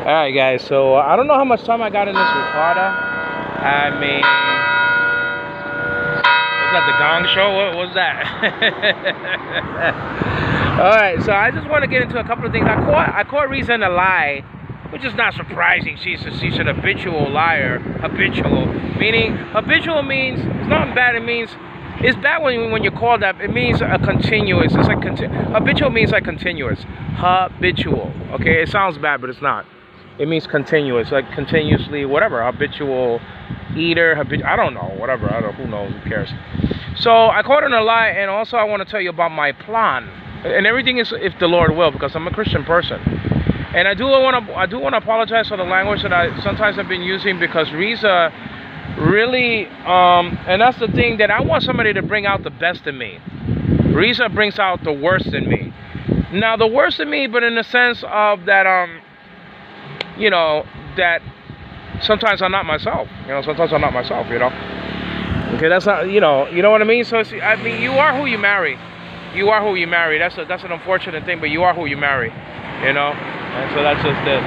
Alright guys, so I don't know how much time I got in this recorder. I mean, was that the Gong Show? What was that? Alright, so I just want to get into a couple of things. I caught RIZA in a lie, which is not surprising. She's an habitual liar. Habitual. Habitual means, it's not bad, it means, it's bad when you're called that. It means a continuous. It's like, habitual means like continuous. Habitual. Okay, it sounds bad, but it's not. It means continuous, like continuously, whatever. Habitual eater, I don't know, whatever. Who knows? Who cares? So I caught her in a lie, and also I want to tell you about my plan. And everything is if the Lord will, because I'm a Christian person. And I do want to apologize for the language that I sometimes have been using, because RIZA really, and that's the thing, that I want somebody to bring out the best in me. RIZA brings out the worst in me. Now the worst in me, but in the sense of that, you know, that sometimes I'm not myself. You know, sometimes I'm not myself. You know. Okay, that's not. You know what I mean. So I mean, you are who you marry. You are who you marry. That's an unfortunate thing, but you are who you marry. You know, and so that's just it.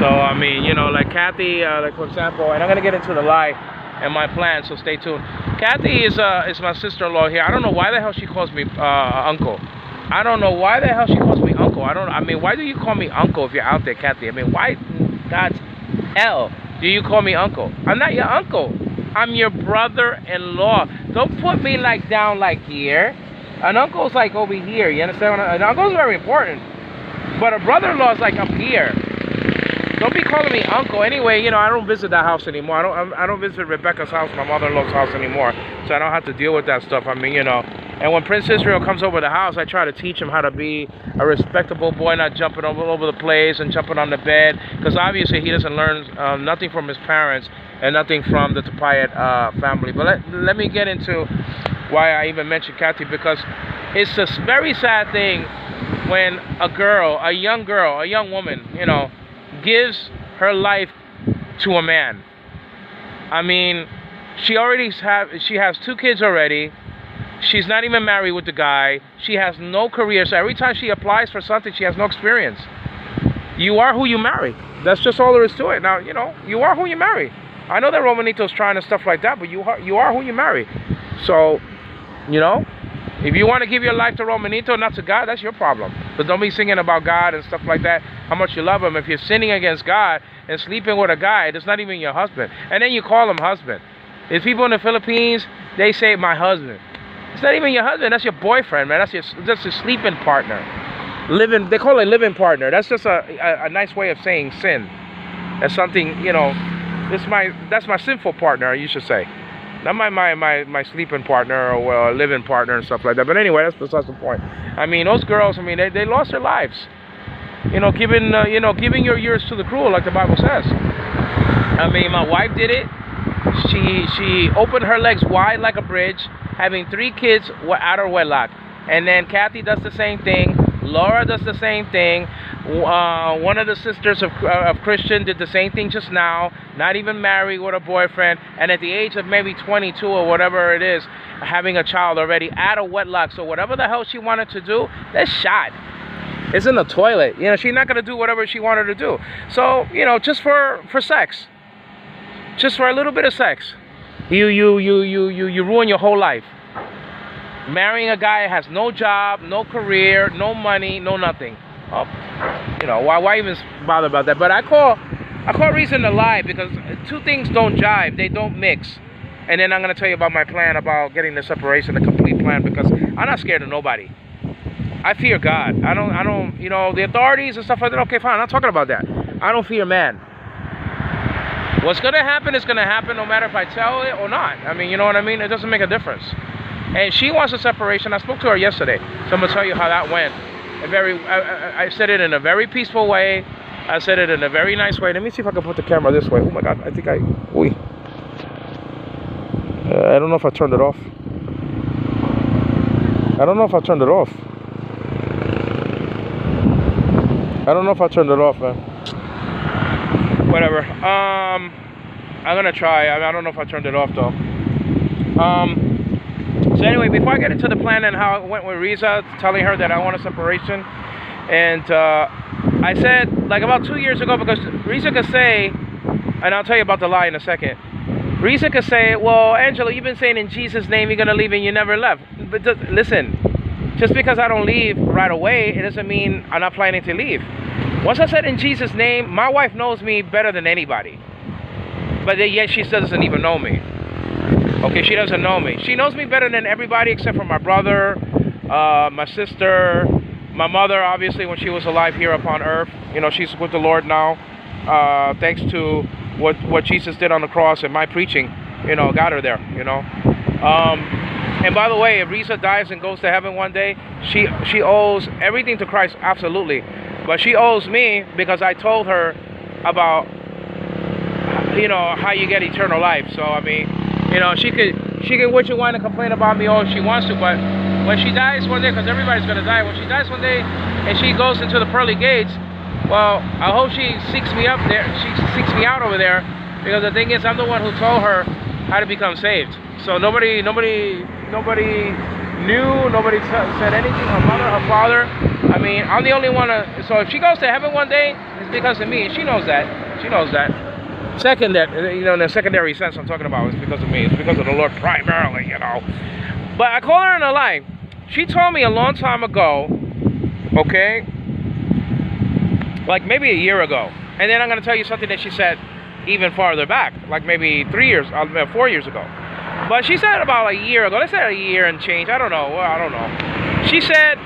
So I mean, you know, like Kathy, like for example, and I'm gonna get into the lie and my plan. So stay tuned. Kathy is my sister-in-law here. I don't know why the hell she calls me uncle. I don't know why the hell she calls me uncle. I mean, why do you call me uncle if you're out there, Kathy? I mean, why God's hell do you call me uncle? I'm not your uncle. I'm your brother-in-law. Don't put me like down like here. An uncle's like over here. You understand? An uncle's very important. But a brother-in-law is like up here. Don't be calling me uncle. Anyway, you know, I don't visit that house anymore. I don't visit Rebecca's house, my mother-in-law's house anymore. So I don't have to deal with that stuff. I mean, you know. And when Prince Israel comes over the house, I try to teach him how to be a respectable boy, not jumping all over the place and jumping on the bed. Because obviously he doesn't learn nothing from his parents and nothing from the Tupayat family. But let me get into why I even mentioned Kathy, because it's a very sad thing when a young woman, you know, gives her life to a man. I mean, she has 2 kids already. She's not even married with the guy. She has no career. So every time she applies for something, she has no experience. You are who you marry. That's just all there is to it. Now, you know, you are who you marry. I know that Romanito's trying and stuff like that, but you are who you marry. So, you know, if you want to give your life to Romanito, not to God, that's your problem. But don't be singing about God and stuff like that, how much you love him. If you're sinning against God and sleeping with a guy that's not even your husband, and then you call him husband. There's people in the Philippines, they say my husband. It's not even your husband, that's your boyfriend, man. That's your sleeping partner. They call it living partner. That's just a nice way of saying sin. That's something, you know, that's my sinful partner, you should say. Not my sleeping partner or living partner and stuff like that. But anyway, that's besides the point. I mean, those girls, I mean, they lost their lives. You know, giving your years to the cruel, like the Bible says. I mean, my wife did it. She opened her legs wide like a bridge, having 3 kids out of wedlock. And then Kathy does the same thing. Laura does the same thing. One of the sisters of Christian did the same thing just now. Not even married with a boyfriend. And at the age of maybe 22 or whatever it is, having a child already out of wedlock. So whatever the hell she wanted to do, that's shot. It's in the toilet. You know, she's not going to do whatever she wanted to do. So, you know, just for sex. Just for a little bit of sex. You ruin your whole life. Marrying a guy has no job, no career, no money, no nothing. Oh, you know, why even bother about that? But I call RIZA to lie, because 2 things don't jive, they don't mix. And then I'm gonna tell you about my plan about getting the separation, the complete plan, because I'm not scared of nobody. I fear God. I don't, you know, the authorities and stuff like that. Okay, fine, I'm not talking about that. I don't fear man. What's gonna happen is gonna happen, no matter if I tell it or not. I mean, you know what I mean? It doesn't make a difference. And she wants a separation. I spoke to her yesterday, so I'm gonna tell you how that went. I said it in a very peaceful way. I said it in a very nice way. Let me see if I can put the camera this way. Oh my God, I think I don't know if I turned it off. I don't know if I turned it off. I don't know if I turned it off, man. Whatever. I'm gonna try. I don't know if I turned it off though. So anyway, before I get into the plan and how it went with RIZA, telling her that I want a separation, and I said, like about 2 years ago, because RIZA could say, and I'll tell you about the lie in a second. RIZA could say, well, Angelo, you've been saying in Jesus' name you're going to leave and you never left. But listen, just because I don't leave right away, it doesn't mean I'm not planning to leave. Once I said in Jesus' name, my wife knows me better than anybody. But yet she doesn't even know me. Okay, she doesn't know me. She knows me better than everybody except for my brother, my sister, my mother, obviously, when she was alive here upon earth. You know, she's with the Lord now. Thanks to what Jesus did on the cross and my preaching, you know, got her there, you know. And by the way, if RIZA dies and goes to heaven one day, she owes everything to Christ, absolutely. But she owes me because I told her about, you know, how you get eternal life. So, I mean, you know, she can witch and whine and complain about me all she wants to, but when she dies one day, because everybody's going to die, when she dies one day and she goes into the pearly gates, well, I hope she seeks me up there. She seeks me out over there, because the thing is, I'm the one who told her how to become saved. So nobody knew, nobody said anything. Her mother, her father. I mean, I'm the only one. So if she goes to heaven one day, it's because of me, and she knows that. She knows that. Secondary, you know, in the secondary sense I'm talking about, it's because of me. It's because of the Lord primarily, you know. But I call her in a lie. She told me a long time ago, okay, like maybe a year ago. And then I'm going to tell you something that she said even farther back, like maybe 4 years ago. But she said about a year ago, let's say a year and change, I don't know, well, I don't know. She said,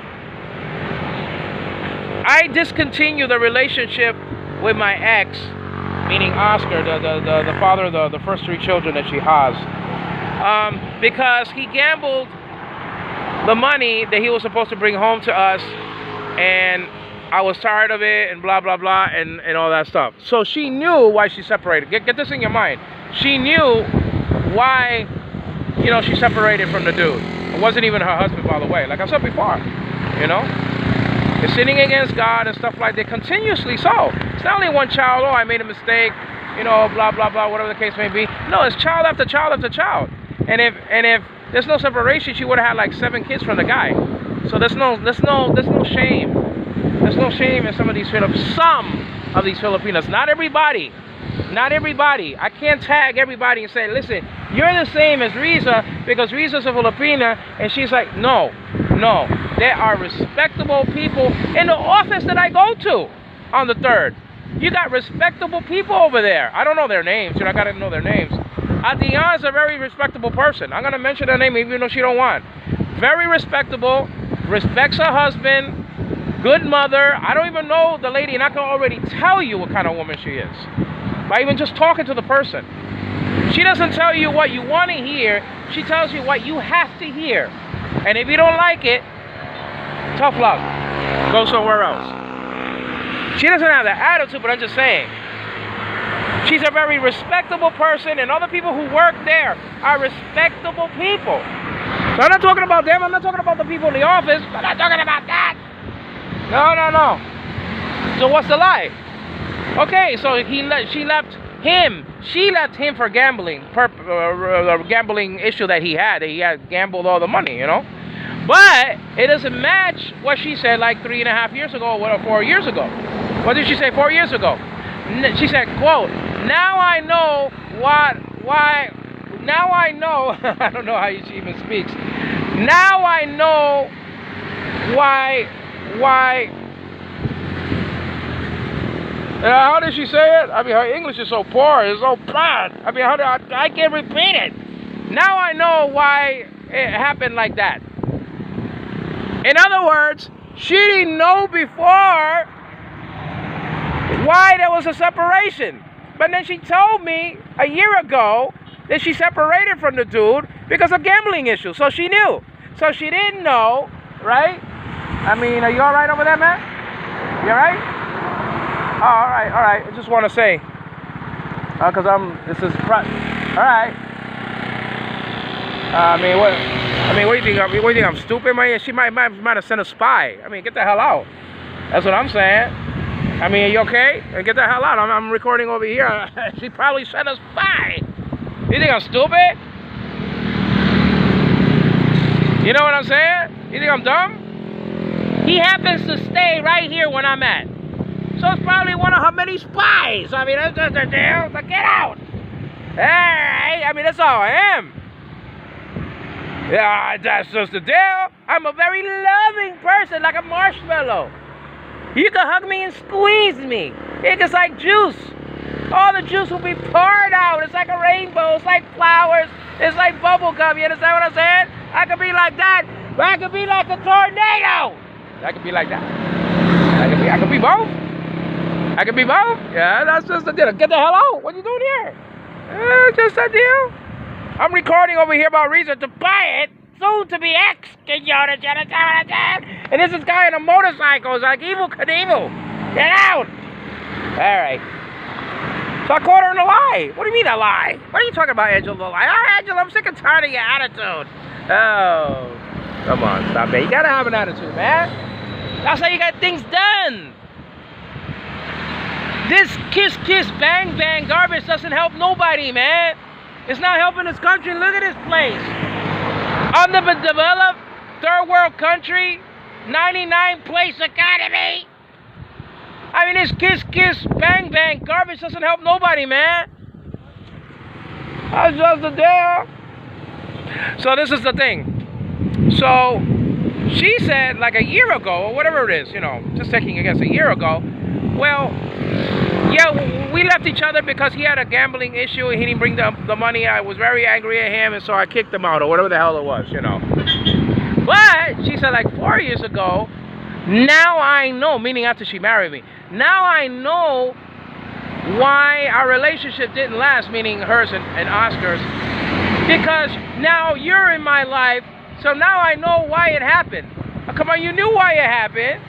I discontinued the relationship with my ex, meaning Oscar, the father of the first 3 children that she has, because he gambled the money that he was supposed to bring home to us, and I was tired of it, and blah, blah, blah, and all that stuff. So she knew why she separated. Get this in your mind. She knew why, you know, she separated from the dude. It wasn't even her husband, by the way. Like I said before, you know. It's sinning against God and stuff like that, continuously so. It's not only one child, oh, I made a mistake, you know, blah, blah, blah, whatever the case may be. No, it's child after child after child. And if there's no separation, she would have had like 7 kids from the guy. So there's no shame. There's no shame in some of these Filipinos. Not everybody. Not everybody. I can't tag everybody and say, listen, you're the same as RIZA because RIZA's a Filipina. And she's like, no. There are respectable people in the office that I go to on the 3rd. You got respectable people over there. I don't know their names. You know, I got to know their names. Adriana is a very respectable person. I'm going to mention her name even though she don't want. Very respectable. Respects her husband. Good mother. I don't even know the lady, and I can already tell you what kind of woman she is by even just talking to the person. She doesn't tell you what you want to hear. She tells you what you have to hear. And if you don't like it, tough luck. Go somewhere else. She doesn't have that attitude, but I'm just saying. She's a very respectable person, and other people who work there are respectable people. So I'm not talking about them. I'm not talking about the people in the office. I'm not talking about that. No. So what's the lie? Okay, so she left him for gambling, gambling issue that he had. He had gambled all the money, you know. But it doesn't match what she said like 3.5 years ago or 4 years ago. What did she say 4 years ago? She said, quote, now I know why, now I know, I don't know how she even speaks. Now I know why, how did she say it? I mean, her English is so poor, it's so bad. I mean, I can't repeat it. Now I know why it happened like that. In other words, she didn't know before why there was a separation. But then she told me a year ago that she separated from the dude because of gambling issues. So she knew. So she didn't know, right? I mean, are you all right over there, man? You all right? Oh, all right. I just want to say, because all right. What do you think? What do you think? I'm stupid, man? She might have sent a spy. I mean, get the hell out. That's what I'm saying. I mean, are you okay? Get the hell out. I'm recording over here. She probably sent a spy. You think I'm stupid? You know what I'm saying? You think I'm dumb? He happens to stay right here when I'm at. So it's probably one of her many spies. I mean, that's just the deal. So get out. Alright, I mean, that's all I am. Yeah, that's just the deal. I'm a very loving person, like a marshmallow. You can hug me and squeeze me. It's like juice. All the juice will be poured out. It's like a rainbow. It's like flowers. It's like bubble gum. You understand what I'm saying? I could be like that, but I could be like a tornado. I could be like that. I could be both. I could be both. Yeah, that's just the deal. Get the hell out. What are you doing here? Just a deal. I'm recording over here about RIZA to buy it, soon to be X. And this is guy on a motorcycle. It's like Evil Knievel. Get out. All right. So I caught her in a lie. What do you mean a lie? What are you talking about, Angela? Oh, Angela, I'm sick and tired of your attitude. Oh, come on, stop it. You gotta have an attitude, man. That's how you get things done. This kiss, bang, bang garbage doesn't help nobody, man. It's not helping this country. Look at this place. Underdeveloped, third world country, 99 place economy. I mean, this kiss, bang, bang garbage doesn't help nobody, man. That's just the deal. So this is the thing. So she said like a year ago, or whatever it is, you know, just taking, I guess, a year ago, well, yeah, we left each other because he had a gambling issue and he didn't bring the money. I was very angry at him, and so I kicked him out, or whatever the hell it was, you know. But she said like 4 years ago, now I know, meaning after she married me, now I know why our relationship didn't last, meaning hers and Oscar's, because now you're in my life, so now I know why it happened. Come on, you knew why it happened,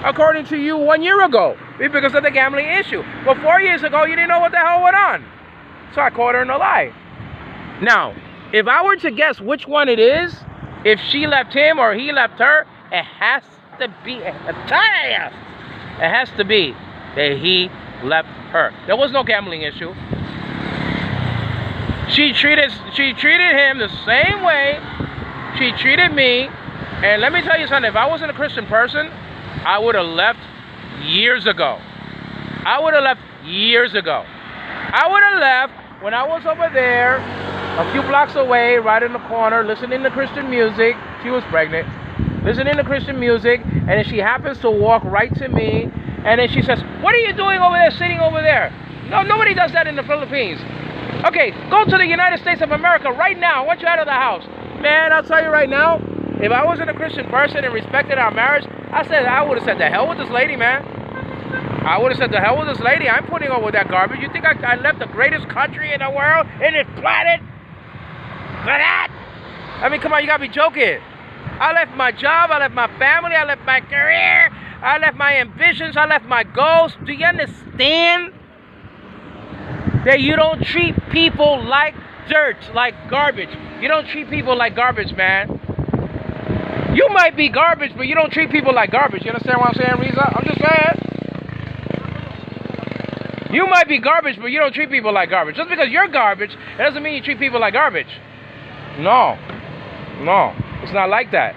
according to you 1 year ago, because of the gambling issue. But 4 years ago, you didn't know what the hell went on. So I caught her in a lie. Now, if I were to guess which one it is, if she left him or he left her, it has to be, it has to be that he left her. There was no gambling issue. She treated him the same way she treated me. And let me tell you something, if I wasn't a Christian person, I would have left years ago. I would have left years ago. I would have left when I was over there, a few blocks away, right in the corner, listening to Christian music. She was pregnant. Listening to Christian music, and then she happens to walk right to me, and then she says, what are you doing over there, sitting over there? No, nobody does that in the Philippines. Okay, go to the United States of America right now. I want you out of the house. Man, I'll tell you right now, if I wasn't a Christian person and respected our marriage, I would have said, the hell with this lady, man. I would have said, the hell with this lady. I'm putting up with that garbage. You think I left the greatest country in the world, in this planet, for that? I mean, come on, you gotta be joking. I left my job, I left my family, I left my career, I left my ambitions, I left my goals. Do you understand that you don't treat people like dirt, like garbage? You don't treat people like garbage, man. You might be garbage, but you don't treat people like garbage. You understand what I'm saying, RIZA? I'm just saying. You might be garbage, but you don't treat people like garbage. Just because you're garbage, it doesn't mean you treat people like garbage. No. No. It's not like that.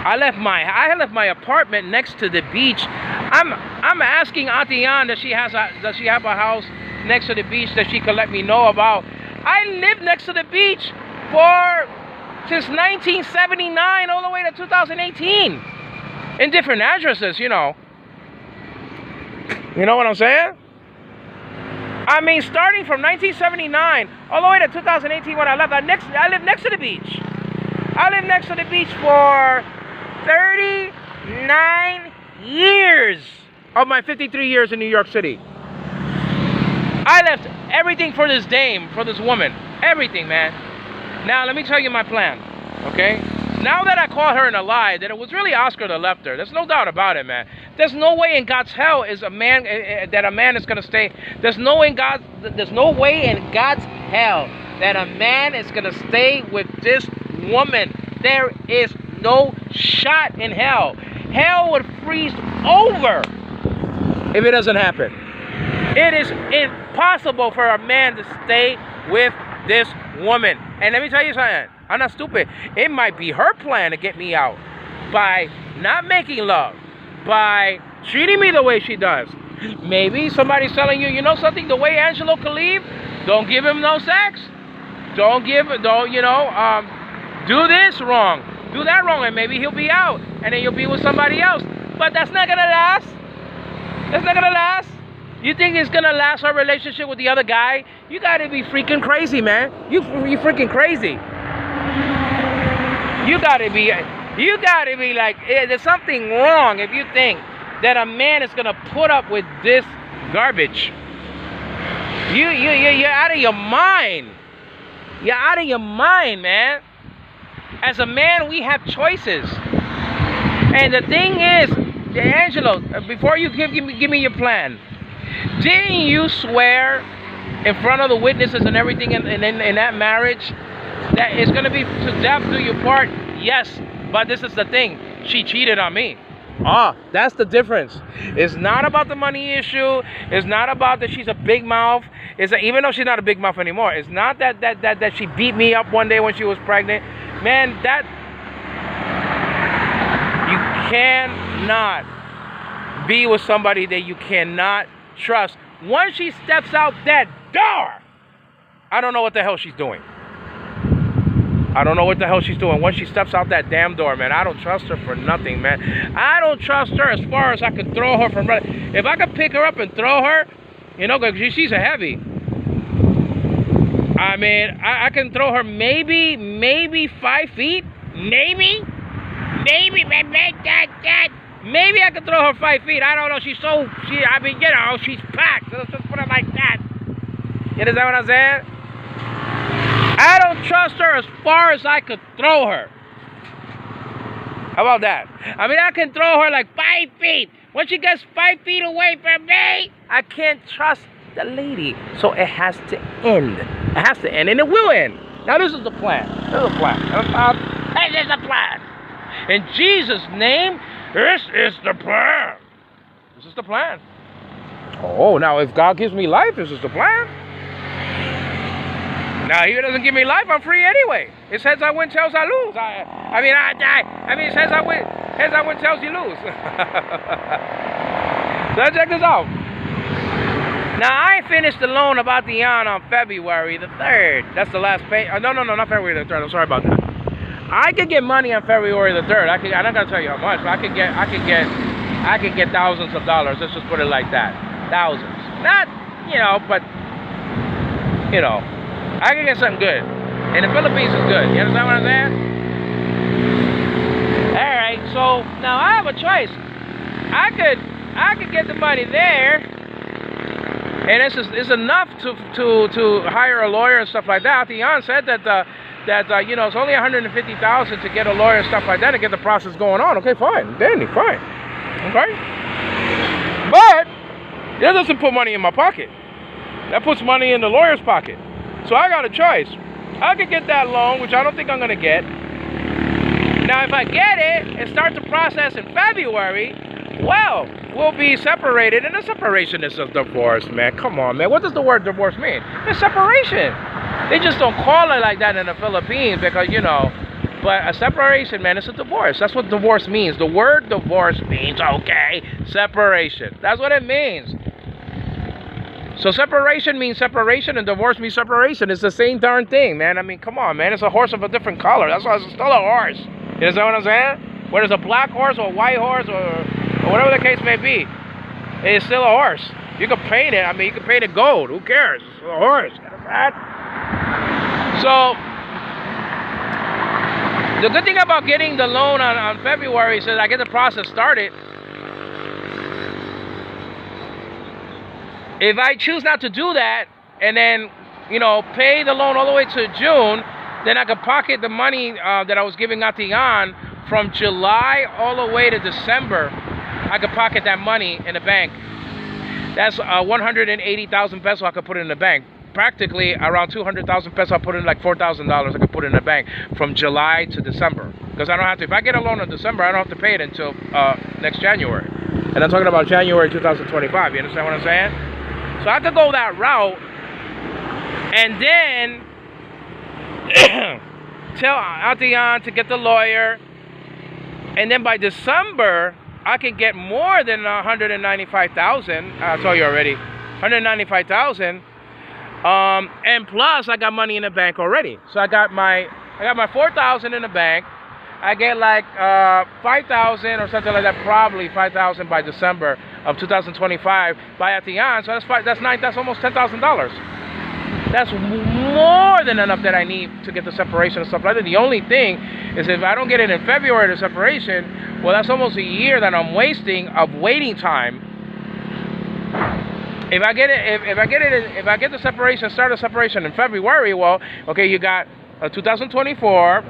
I left my apartment next to the beach. I'm asking Auntie Ann does she have a house next to the beach that she could let me know about. I lived next to the beach since 1979 all the way to 2018 in different addresses, you know. You know what I'm saying? I mean, starting from 1979 all the way to 2018 when I left, I lived next to the beach. I lived next to the beach for 39 years of my 53 years in New York City. I left everything for this dame, for this woman. Everything, man. Now, let me tell you my plan, okay? Now that I caught her in a lie, that it was really Oscar that left her. There's no doubt about it, man. There's no way in God's hell that a man is going to stay. There's no way in God's hell that a man is going to stay with this woman. There is no shot in hell. Hell would freeze over if it doesn't happen. It is impossible for a man to stay with this woman. And let me tell you something. I'm not stupid. It might be her plan to get me out by not making love, by treating me the way she does, Maybe somebody's telling you, you know something, the way Angelo can leave, don't give him no sex. Don't, you know, do this wrong, do that wrong, and maybe he'll be out, and then you'll be with somebody else. But that's not gonna last. That's not gonna last. You think it's gonna last, our relationship with the other guy? You gotta be freaking crazy, man. You freaking crazy. You gotta be like, there's something wrong if you think that a man is gonna put up with this garbage. You're out of your mind. You're out of your mind, man. As a man, we have choices. And the thing is, Angelo, before you give me your plan, didn't you swear in front of the witnesses and everything in that marriage that it's going to be to death do you part? Yes, but this is the thing. She cheated on me. Ah, that's the difference. It's not about the money issue. It's not about that she's a big mouth. It's even though she's not a big mouth anymore. It's not that she beat me up one day when she was pregnant. Man, that you cannot be with somebody that you cannot trust. Once she steps out that door, I don't know what the hell she's doing. I don't know what the hell she's doing. Once she steps out that damn door, man, I don't trust her for nothing, man. I don't trust her as far as I could throw her from... If I could pick her up and throw her, you know, because she's a heavy. I mean, I can throw her maybe 5 feet. Maybe I could throw her 5 feet. I don't know. I mean, you know, she's packed. Let's just put it like that. You understand what I'm saying? I don't trust her as far as I could throw her. How about that? I mean, I can throw her like 5 feet. When she gets 5 feet away from me, I can't trust the lady. So it has to end. It has to end, and it will end. Now, this is the plan. This is the plan. This is the plan. In Jesus' name, this is the plan. This is the plan. Oh, now if God gives me life, this is the plan. Now, if he doesn't give me life, I'm free anyway. It says I win, tails I lose. I mean, it says I win, tails you lose. So check this out. Now, I finished the loan about the yacht on February the 3rd. That's the last pay. No, not February the 3rd. I'm sorry about that. I could get money on February the 3rd. I'm not gonna tell you how much, but I could get thousands of dollars. Let's just put it like that. Thousands. Not, you know, but you know. I can get something good. And the Philippines is good. You understand what I'm saying? Alright, so now I have a choice. I could get the money there, and it's enough to hire a lawyer and stuff like that. Atiyan said that you know, it's only $150,000 to get a lawyer and stuff like that to get the process going on. Okay, fine. Danny, fine. Okay? But that doesn't put money in my pocket. That puts money in the lawyer's pocket. So I got a choice. I could get that loan, which I don't think I'm going to get. Now, if I get it and start the process in February, well, we'll be separated. And a separation is a divorce, man. Come on, man. What does the word divorce mean? It's separation. They just don't call it like that in the Philippines because, you know, but a separation, man, it's a divorce. That's what divorce means. The word divorce means, okay, separation. That's what it means. So separation means separation and divorce means separation. It's the same darn thing, man. I mean, come on, man. It's a horse of a different color. That's why it's still a horse. You understand what I'm saying? Whether it's a black horse or a white horse or whatever the case may be, it's still a horse. You can paint it. I mean, you can paint it gold. Who cares? It's a horse. So the good thing about getting the loan on February is that I get the process started. If I choose not to do that and then, you know, pay the loan all the way to June, then I could pocket the money that I was giving Atiyan from July all the way to December. I could pocket that money in the bank. That's 180,000 pesos I could put in the bank. Practically around 200,000 pesos, I put in like $4,000 I could put in the bank from July to December. Because I don't have to, if I get a loan in December, I don't have to pay it until next January. And I'm talking about January 2025, you understand what I'm saying? So I could go that route and then tell Atiyan to get the lawyer, and then by December I can get more than 195,000. I told you already, 195,000. And plus I got money in the bank already. So I got my 4,000 in the bank. I get like 5,000 or something like that, probably 5,000 by December of 2025 by Atian. So that's almost $10,000. That's more than enough that I need to get the separation and stuff like that. The only thing is if I don't get it in February, the separation, well, that's almost a year that I'm wasting of waiting time. If I get it, if I get the separation, start the separation in February, well, okay, you got 2024,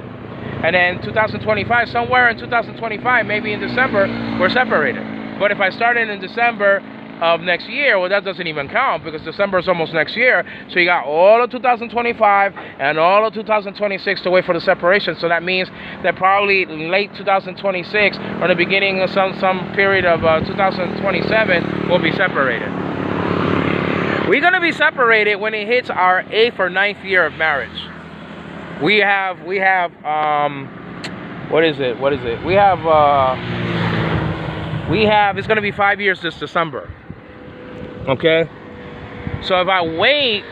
and then 2025, somewhere in 2025, maybe in December, we're separated. But if I start it in December of next year, well, that doesn't even count because December is almost next year. So you got all of 2025 and all of 2026 to wait for the separation. So that means that probably late 2026 or the beginning of some period of 2027, we'll be separated. We're gonna be separated when it hits our 8th or 9th year of marriage. We have what is it? We have it's gonna be 5 years this December. Okay? So if I wait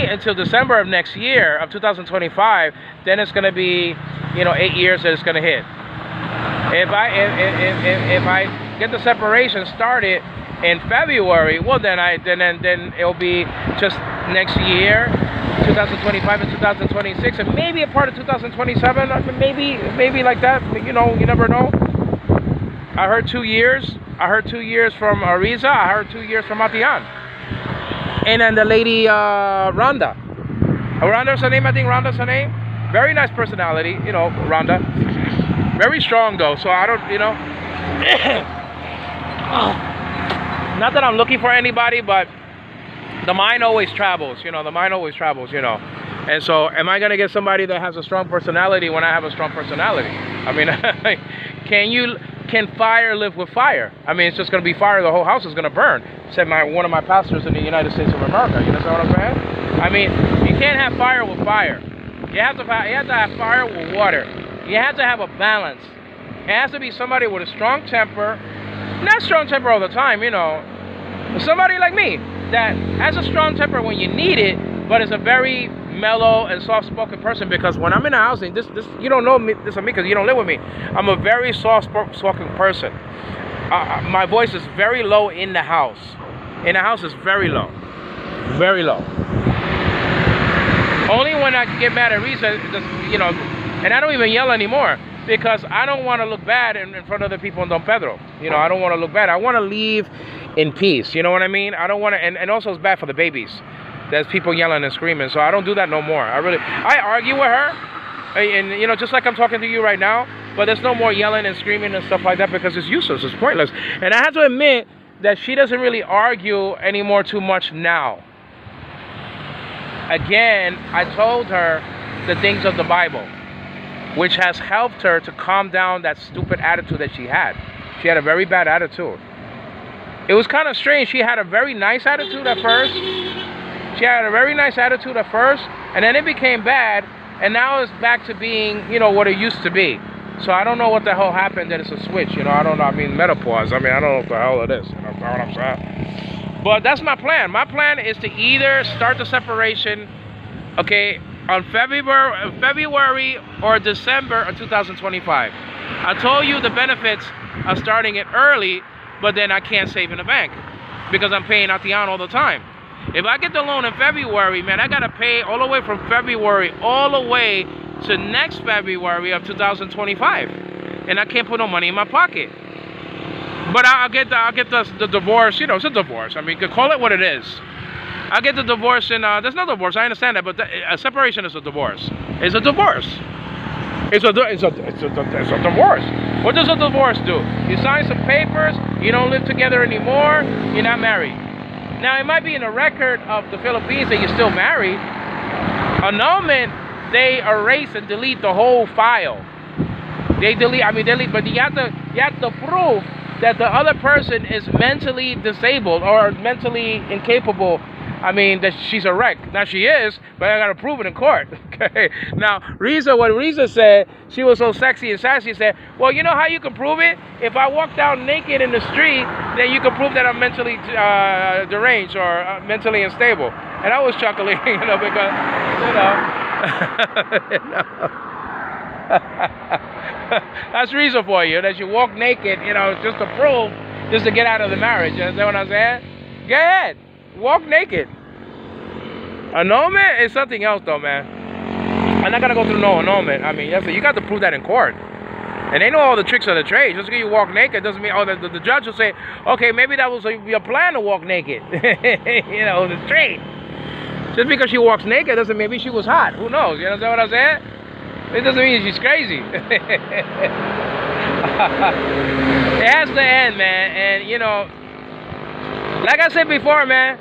until December of next year of 2025, then it's gonna be, 8 years that it's gonna hit. If I get the separation started in February, well then it'll be just next year, 2025 and 2026, and maybe a part of 2027, maybe like that. You never know. I heard 2 years. I heard 2 years from RIZA. I heard 2 years from Atian. And then the lady Rhonda. Rhonda's her name. I think Rhonda's her name. Very nice personality, Rhonda. Very strong though. So I don't, not that I'm looking for anybody, but the mind always travels, the mind always travels, And so am I gonna get somebody that has a strong personality when I have a strong personality? I mean, can fire live with fire? I mean, it's just gonna be fire, the whole house is gonna burn, said one of my pastors in the United States of America. You understand what I'm saying? I mean, you can't have fire with fire. You have to have fire with water. You have to have a balance. It has to be somebody with a strong temper, not strong temper all the time, somebody like me that has a strong temper when you need it, but is a very mellow and soft-spoken person. Because when I'm in a housing, this you don't know me, this of me because you don't live with me. I'm a very soft-spoken person. My voice is very low in the house. In the house, it's very low, very low. Only when I get mad at RIZA, and I don't even yell anymore because I don't want to look bad in front of the people in Don Pedro. I don't want to look bad. I want to leave in peace. You know what I mean? I don't want to, and also it's bad for the babies. There's people yelling and screaming, so I don't do that no more. I argue with her, and just like I'm talking to you right now, but there's no more yelling and screaming and stuff like that because it's useless, it's pointless. And I have to admit that she doesn't really argue anymore too much now. Again, I told her the things of the Bible, which has helped her to calm down that stupid attitude that she had. She had a very bad attitude. It was kind of strange. She had a very nice attitude at first. And then it became bad, and now it's back to being, what it used to be. So I don't know what the hell happened that it's a switch, I don't know. I mean, menopause. I mean, I don't know what the hell it is. You know what I'm saying? But that's my plan. My plan is to either start the separation, okay, on February or December of 2025. I told you the benefits of starting it early, but then I can't save in the bank because I'm paying Atian all the time. If I get the loan in February, man, I gotta pay all the way from February all the way to next February of 2025, and I can't put no money in my pocket. But I'll get the divorce. It's a divorce. I mean, you could call it what it is. I get the divorce, and there's no divorce. I understand that, but a separation is a divorce. It's a divorce. It's a divorce. What does a divorce do? You sign some papers. You don't live together anymore. You're not married. Now, it might be in the record of the Philippines that you're still married. Annulment, they erase and delete the whole file. They delete, but you have to prove that the other person is mentally disabled or mentally incapable I mean, that she's a wreck. Now she is, but I gotta prove it in court. Okay. Now, RIZA, what RIZA said, she was so sexy and sassy, said, well, you know how you can prove it? If I walk down naked in the street, then you can prove that I'm mentally deranged or mentally unstable. And I was chuckling, you know, because, you know, that's RIZA for you, that you walk naked, you know, just to prove, just to get out of the marriage. You understand what I'm saying? Go ahead. Walk naked. Annulment is something else, though, man. I'm not gonna go through no annulment. I mean, you got to prove that in court. And they know all the tricks of the trade. Just because you walk naked doesn't mean, oh, the judge will say, okay, maybe that was your plan to walk naked. You know, the trade. Just because she walks naked doesn't mean maybe she was hot. Who knows? You understand what I'm saying? It doesn't mean she's crazy. It has to end, man. And, you know, like I said before, man,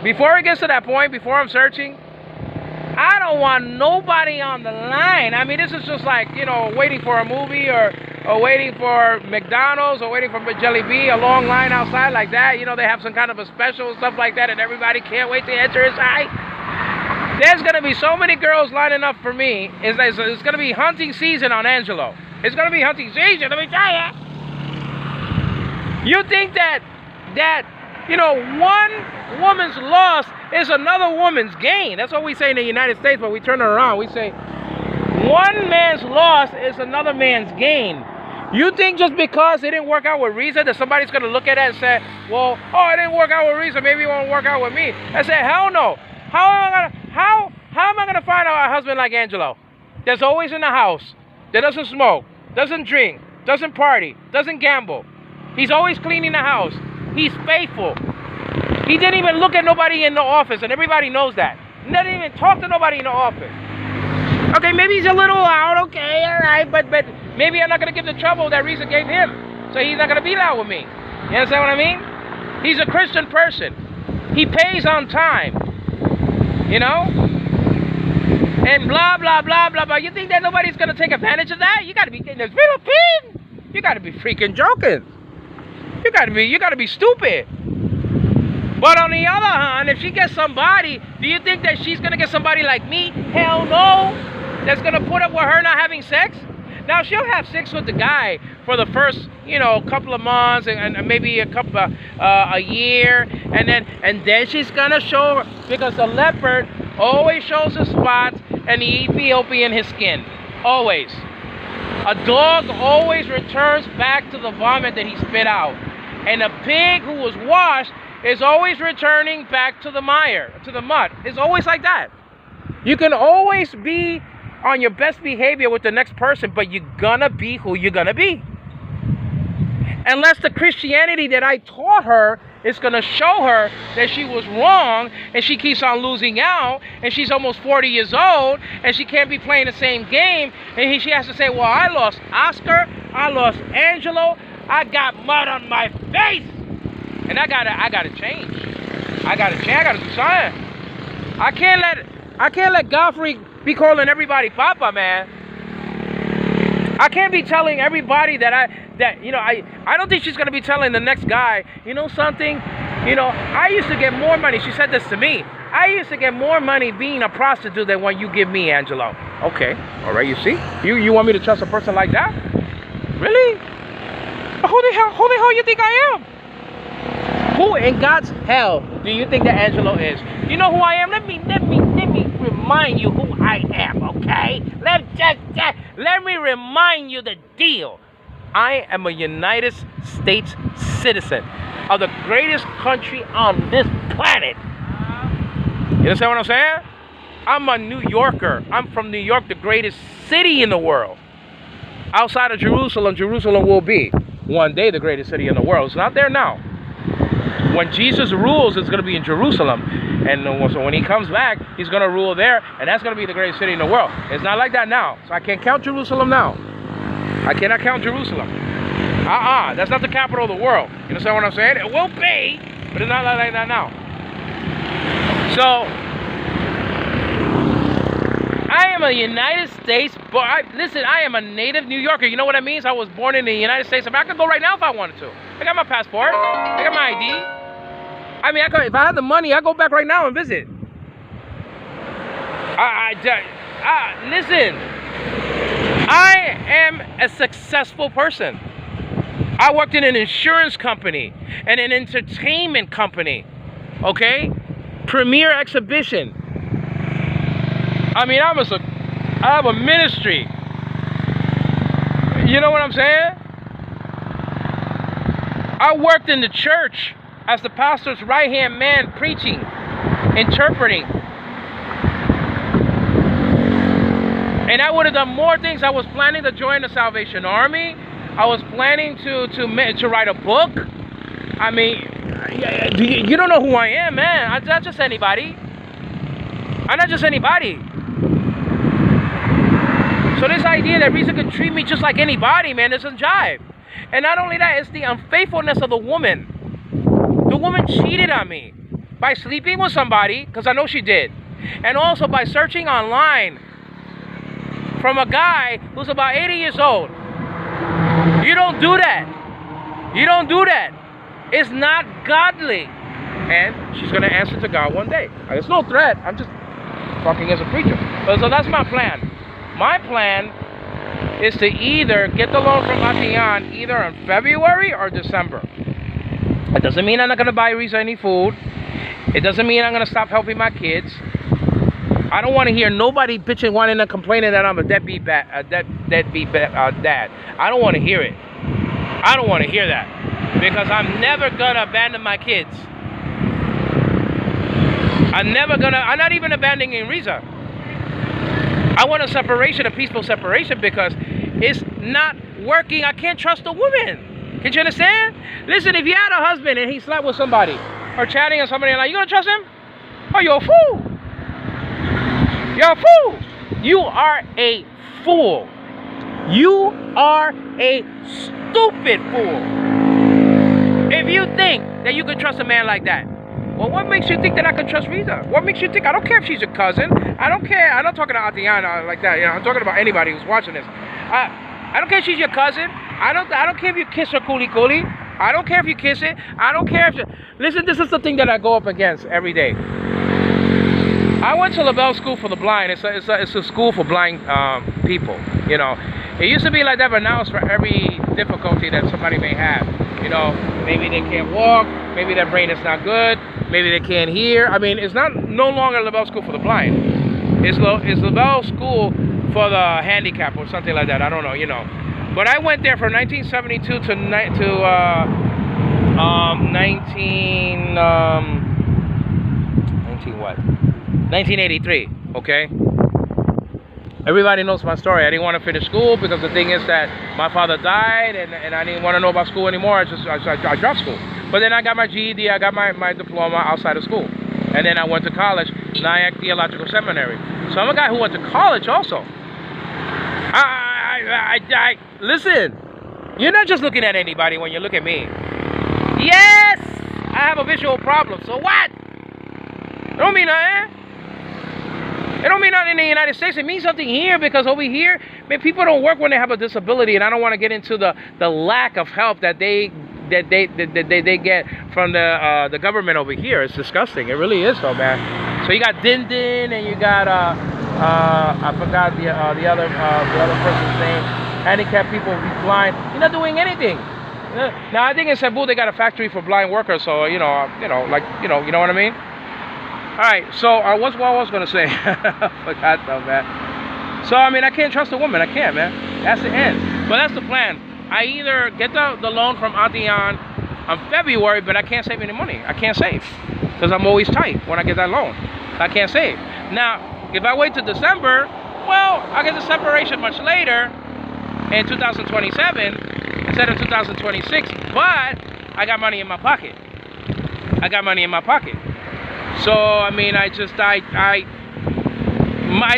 before it gets to that point, before I'm searching, I don't want nobody on the line. I mean, this is just like, you know, waiting for a movie or waiting for McDonald's or waiting for Jelly-B, a long line outside like that. You know, they have some kind of a special and stuff like that, and everybody can't wait to enter inside. There's going to be so many girls lining up for me. It's going to be hunting season on Angelo. It's going to be hunting season, let me tell you. You think that, you know, one woman's loss is another woman's gain. That's what we say in the United States, but we turn it around. We say, one man's loss is another man's gain. You think just because it didn't work out with RIZA that somebody's going to look at that and say, well, oh, it didn't work out with RIZA, maybe it won't work out with me. I say, hell no. How am I gonna find a husband like Angelo? That's always in the house, that doesn't smoke, doesn't drink, doesn't party, doesn't gamble. He's always cleaning the house. He's faithful. He didn't even look at nobody in the office, and everybody knows that. He didn't even talk to nobody in the office. Okay, maybe he's a little loud, okay, all right, but maybe I'm not gonna give the trouble that RIZA gave him, so he's not gonna be loud with me. You understand what I mean? He's a Christian person. He pays on time. You know? And blah, blah, blah, blah, blah. You think that nobody's going to take advantage of that? You got to be in the Philippines. You got to be freaking joking. You got to be stupid. But on the other hand, if she gets somebody, do you think that she's going to get somebody like me? Hell no. That's going to put up with her not having sex? Now, she'll have sex with the guy for the first, you know, couple of months and maybe a year, and then she's gonna show her, because the leopard always shows the spots and the Ethiopian his skin, always. A dog always returns back to the vomit that he spit out, and a pig who was washed is always returning back to the mire, to the mud. It's always like that. You can always be on your best behavior with the next person, but you're gonna be who you're gonna be. Unless the Christianity that I taught her is gonna show her that she was wrong, and she keeps on losing out, and she's almost 40 years old, and she can't be playing the same game, and she has to say, well, I lost Oscar, I lost Angelo, I got mud on my face, and I gotta change. I gotta do something. I can't let Godfrey be calling everybody Papa, man. I can't be telling everybody that you know, I don't think she's gonna be telling the next guy, you know something, you know, I used to get more money. She said this to me. I used to get more money being a prostitute than what you give me, Angelo. Okay, all right, you see? You want me to trust a person like that? Really? Who the hell you think I am? Who in God's hell do you think that Angelo is? You know who I am? Let me remind you who I am, okay? Let me remind you the deal. I am a United States citizen of the greatest country on this planet. You understand what I'm saying? I'm a New Yorker. I'm from New York, the greatest city in the world. Outside of Jerusalem, Jerusalem will be one day the greatest city in the world. It's not there now. When Jesus rules, it's going to be in Jerusalem. And so when he comes back, he's going to rule there. And that's going to be the greatest city in the world. It's not like that now. So I can't count Jerusalem now. I cannot count Jerusalem. That's not the capital of the world. You understand what I'm saying? It will be, but it's not like that now. So, I am a United States, listen, I am a native New Yorker. You know what that means? I was born in the United States. I mean, I could go right now if I wanted to. I got my passport. I got my ID. I mean, if I had the money, I'd go back right now and visit. Listen, I am a successful person. I worked in an insurance company and an entertainment company, okay? Premier exhibition. I mean, I have a ministry. You know what I'm saying? I worked in the church as the pastor's right-hand man, preaching, interpreting. And I would have done more things. I was planning to join the Salvation Army. I was planning to write a book. I mean, you don't know who I am, man. I'm not just anybody. I'm not just anybody. So this idea that RIZA could treat me just like anybody, man, doesn't jive. And not only that, it's the unfaithfulness of the woman. The woman cheated on me by sleeping with somebody, because I know she did. And also by searching online from a guy who's about 80 years old. You don't do that. You don't do that. It's not godly. And she's going to answer to God one day. It's no threat. I'm just talking as a preacher. So that's my plan. My plan is to either get the loan from Atiyan either in February or December. It doesn't mean I'm not going to buy RIZA any food. It doesn't mean I'm going to stop helping my kids. I don't want to hear nobody bitching, whining, and complaining that I'm a deadbeat dad. I don't want to hear it. I don't want to hear that. Because I'm never going to abandon my kids. I'm not even abandoning RIZA. I want a separation, a peaceful separation, because it's not working. I can't trust a woman. Can you understand? Listen, if you had a husband and he slept with somebody or chatting with somebody, like, you gonna trust him? Oh, you're a fool. You're a fool. You are a fool. You are a stupid fool. If you think that you can trust a man like that, well, what makes you think that I can trust RIZA? What makes you think? I don't care if she's your cousin. I don't care. I'm not talking to Atiyan like that. You know, I'm talking about anybody who's watching this. I don't care if she's your cousin. I don't care if you kiss her coolie coolie. I don't care if you kiss it. I don't care if you... Listen, this is the thing that I go up against every day. I went to LaBelle School for the Blind. It's a school for blind people. You know, it used to be like that, but now it's for every difficulty that somebody may have. You know, maybe they can't walk. Maybe their brain is not good. Maybe they can't hear. I mean, it's no longer LaBelle School for the Blind. It's LaBelle School for the handicapped or something like that. I don't know, you know. But I went there from 1972 to 1983, okay? Everybody knows my story. I didn't want to finish school because the thing is that my father died and I didn't want to know about school anymore. I dropped school. But then I got my GED, I got my diploma outside of school. And then I went to college, Nyack Theological Seminary. So I'm a guy who went to college also. Listen, you're not just looking at anybody when you look at me. Yes, I have a visual problem, so what? It don't mean nothing. It don't mean nothing in the United States. It means something here, because over here, man, people don't work when they have a disability, and I don't want to get into the lack of help that they get from the government over here. It's disgusting. It really is, though, man. So you got Din Din, and you got I forgot the other person's name. Handicapped people, blind. You're not doing anything. Now I think in Cebu they got a factory for blind workers. So you know what I mean. All right. So what I was gonna say? I forgot though, man. So I mean, I can't trust a woman. I can't, man. That's the end. But that's the plan. I either get the loan from Atiyan on February, but I can't save any money. I can't save because I'm always tight when I get that loan. I can't save. Now, if I wait till December, well, I get the separation much later in 2027 instead of 2026. But I got money in my pocket. I got money in my pocket. So I mean, I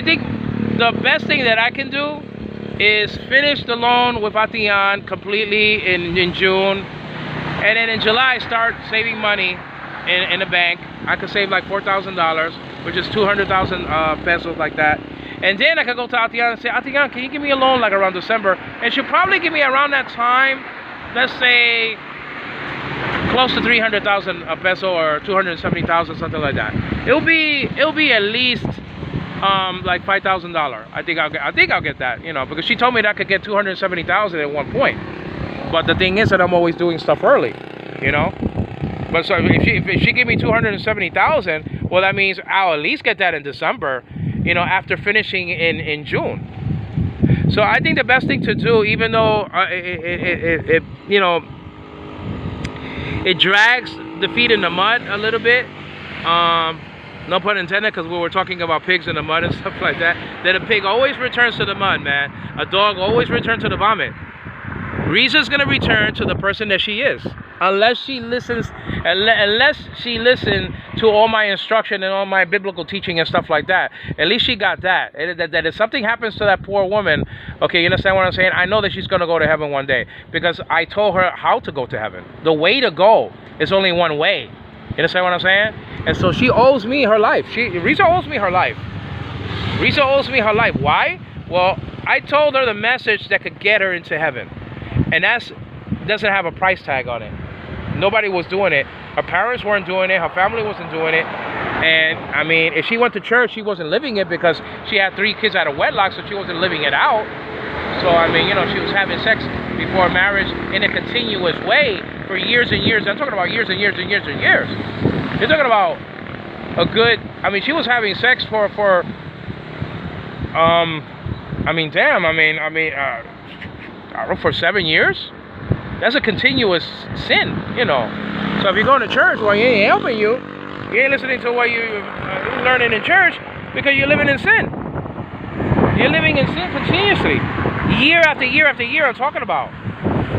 think the best thing that I can do is finish the loan with Atiyan completely in June, and then in July start saving money in the bank. I could save like $4,000, which is 200,000 pesos, like that. And then I could go to Atiyan and say, Atiyan, can you give me a loan like around December? And she'll probably give me around that time, let's say close to 300,000 a peso or 270,000, something like that. It'll be at least like $5,000. I think I'll get that, you know, because she told me that I could get 270,000 at one point. But the thing is that I'm always doing stuff early, you know. But so if she give me 270,000, well, that means I'll at least get that in December, you know, after finishing in June. So I think the best thing to do, even though it you know, it drags the feet in the mud a little bit, no pun intended, because we were talking about pigs in the mud and stuff like that, that a pig always returns to the mud, man. A dog always returns to the vomit. Riza's gonna return to the person that she is, unless she listens to all my instruction and all my biblical teaching and stuff like that. At least she got that. That if something happens to that poor woman, okay, you understand what I'm saying? I know that she's gonna go to heaven one day, because I told her how to go to heaven. The way to go is only one way. You understand what I'm saying? And so she owes me her life. Riza owes me her life. Riza owes me her life. Why? Well, I told her the message that could get her into heaven. And that doesn't have a price tag on it. Nobody was doing it. Her parents weren't doing it. Her family wasn't doing it. And I mean, if she went to church, she wasn't living it, because she had 3 kids out of wedlock, so she wasn't living it out. So I mean, you know, she was having sex before marriage in a continuous way for years and years. I'm talking about years and years and years and years. You're talking about a good, I mean, she was having sex for I mean, damn, I mean, I don't know, for 7 years. That's a continuous sin, you know. So if you're going to church, well, he ain't helping you. You ain't listening to what you're learning in church, because you're living in sin. You're living in sin continuously, year after year after year. I'm talking about.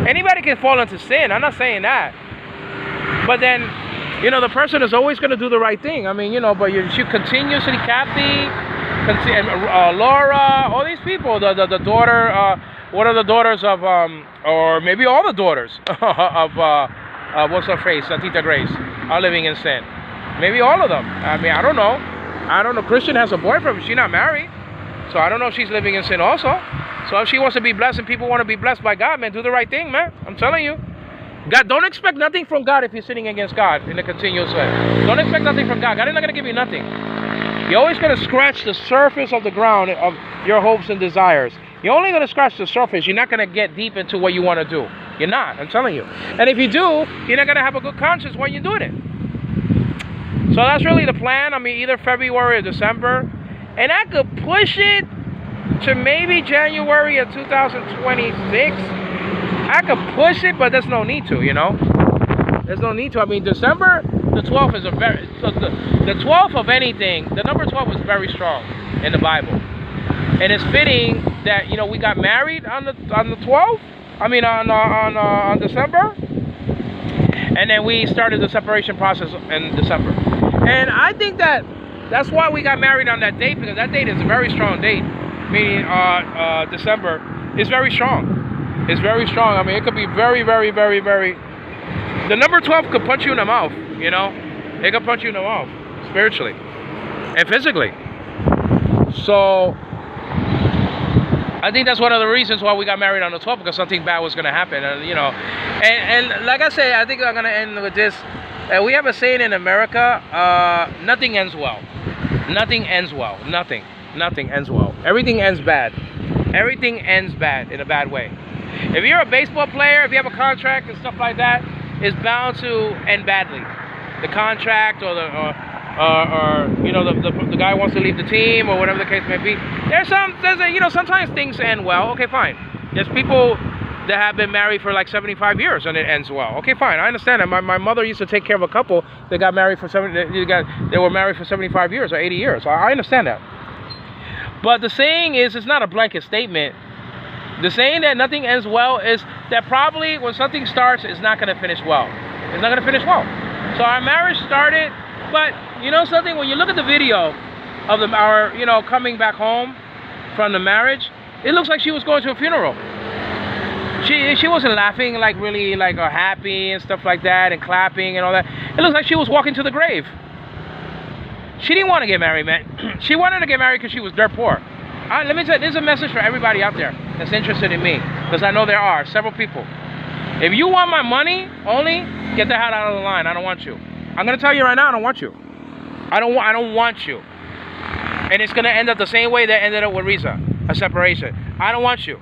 Anybody can fall into sin. I'm not saying that. But then, you know, the person is always going to do the right thing. I mean, you know, but you continuously, Kathy, Laura, all these people, the daughter. What are the daughters of, or maybe all the daughters of, what's her face, Tita Grace, are living in sin. Maybe all of them. I mean, I don't know. I don't know. Christian has a boyfriend, but she's not married. So I don't know if she's living in sin also. So if she wants to be blessed and people want to be blessed by God, man, do the right thing, man. I'm telling you. God, don't expect nothing from God if you're sinning against God in a continuous way. Don't expect nothing from God. God is not going to give you nothing. You're always going to scratch the surface of the ground of your hopes and desires. You're only going to scratch the surface. You're not going to get deep into what you want to do. You're not. I'm telling you. And if you do, you're not going to have a good conscience when you're doing it. So that's really the plan. I mean, either February or December. And I could push it to maybe January of 2026. I could push it, but there's no need to, you know. There's no need to. I mean, December the 12th is a very... So the 12th of anything, the number 12 is very strong in the Bible. And it's fitting that, you know, we got married on the 12th. I mean, on December. And then we started the separation process in December. And I think that's why we got married on that date, because that date is a very strong date. Meaning December is very strong. It's very strong. I mean, it could be very, very, very, very... The number 12 could punch you in the mouth, you know? It could punch you in the mouth, spiritually and physically. So I think that's one of the reasons why we got married on the 12th, because something bad was going to happen, you know. And like I say, I think I'm going to end with this. We have a saying in America, nothing ends well. Nothing ends well. Nothing ends well. Everything ends bad. Everything ends bad in a bad way. If you're a baseball player, if you have a contract and stuff like that, it's bound to end badly. The contract or you know, the guy wants to leave the team or whatever the case may be. There's you know, sometimes things end well. Okay, fine. There's people that have been married for like 75 years and it ends well. Okay, fine. I understand that. My mother used to take care of a couple that got married for they were married for 75 years or 80 years. I understand that. But the saying is, it's not a blanket statement. The saying that nothing ends well is that probably when something starts, it's not going to finish well. It's not going to finish well. So our marriage started, but you know something? When you look at the video of our, you know, coming back home from the marriage, it looks like she was going to a funeral. She wasn't laughing like really like happy and stuff like that and clapping and all that. It looks like she was walking to the grave. She didn't want to get married, man. She wanted to get married because she was dirt poor. Let me tell you, this is a message for everybody out there that's interested in me, because I know there are several people. If you want my money only, Get the hell out of the line. I don't want you. I'm gonna tell you right now, I don't want you. I don't want you. And it's gonna end up the same way that ended up with RIZA, a separation. I don't want you.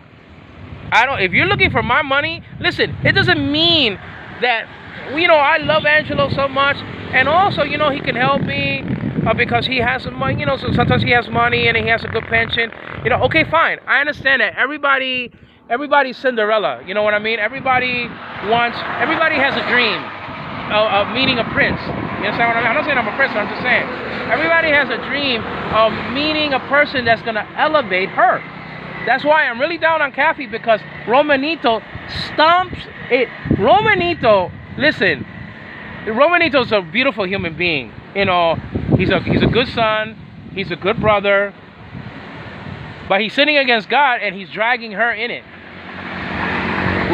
If you're looking for my money, listen, it doesn't mean that, you know, I love Angelo so much, and also, you know, he can help me because he has some money, you know, so sometimes he has money and he has a good pension, you know, okay, fine. I understand that everybody's Cinderella, you know what I mean? Everybody has a dream of meeting a prince. You understand what I mean? I'm not saying I'm a prince, I'm just saying, everybody has a dream of meeting a person that's gonna elevate her. That's why I'm really down on Kathy, because Romanito stomps it. Romanito, listen, Romanito's a beautiful human being. You know, he's a good son, he's a good brother, but he's sinning against God and he's dragging her in it.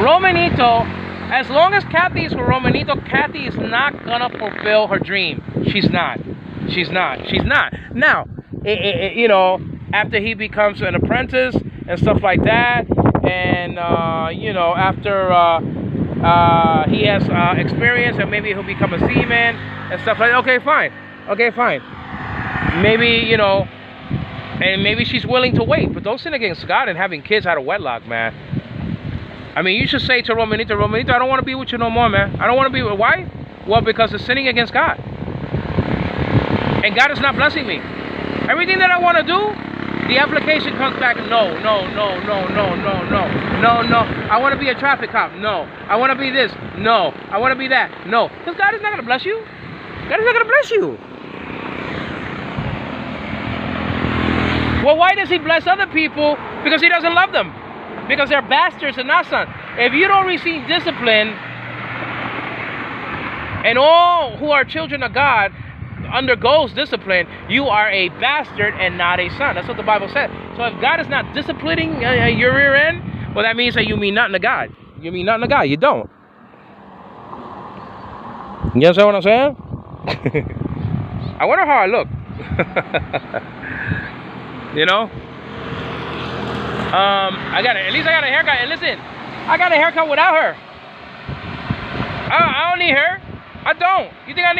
Romanito, as long as Kathy is for Romanito, Kathy is not gonna fulfill her dream. She's not. Now, you know, after he becomes an apprentice and stuff like that, and you know, after he has experience, and maybe he'll become a seaman and stuff like that. Okay, fine. Maybe, you know, and maybe she's willing to wait, but don't sin against God and having kids out of wedlock, man. I mean, you should say to Romanito, I don't want to be with you no more, man. I don't want to be with, why? Well, because it's sinning against God. And God is not blessing me. Everything that I want to do, the application comes back, no. I want to be a traffic cop, no. I want to be this, no. I want to be that, no. Because God is not going to bless you. God is not going to bless you. Well, why does he bless other people? Because he doesn't love them. Because they're bastards and not sons. If you don't receive discipline, and all who are children of God undergoes discipline, you are a bastard and not a son. That's what the Bible said. So if God is not disciplining your rear end, well, that means that you mean nothing to God. You mean nothing to God. You don't. You understand what I'm saying? I wonder how I look. You know? At least I got a haircut. And listen, I got a haircut without her. I don't need her. I don't. You think I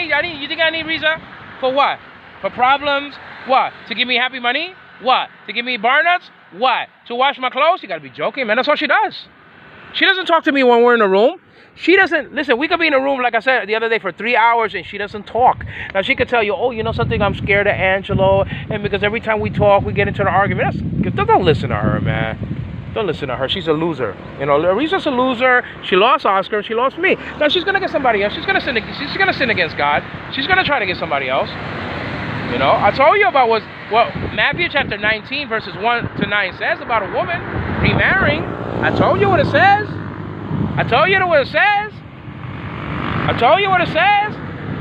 need RIZA? For what? For problems? What? To give me happy money? What? To give me bar nuts? What? To wash my clothes? You gotta be joking, man. That's all she does. She doesn't talk to me when we're in a room. She doesn't, listen, we could be in a room, like I said the other day, for 3 hours and she doesn't talk. Now she could tell you, oh, you know something, I'm scared of Angelo, and because every time we talk, we get into an argument. Don't listen to her, man. Don't listen to her. She's a loser. You know, RIZA's a loser. She lost Oscar. She lost me. Now she's gonna get somebody else. She's gonna sin against God. She's gonna try to get somebody else. You know, I told you about what Matthew chapter 19 verses 1 to 9 says about a woman remarrying. I told you what it says. I told you what it says. I told you what it says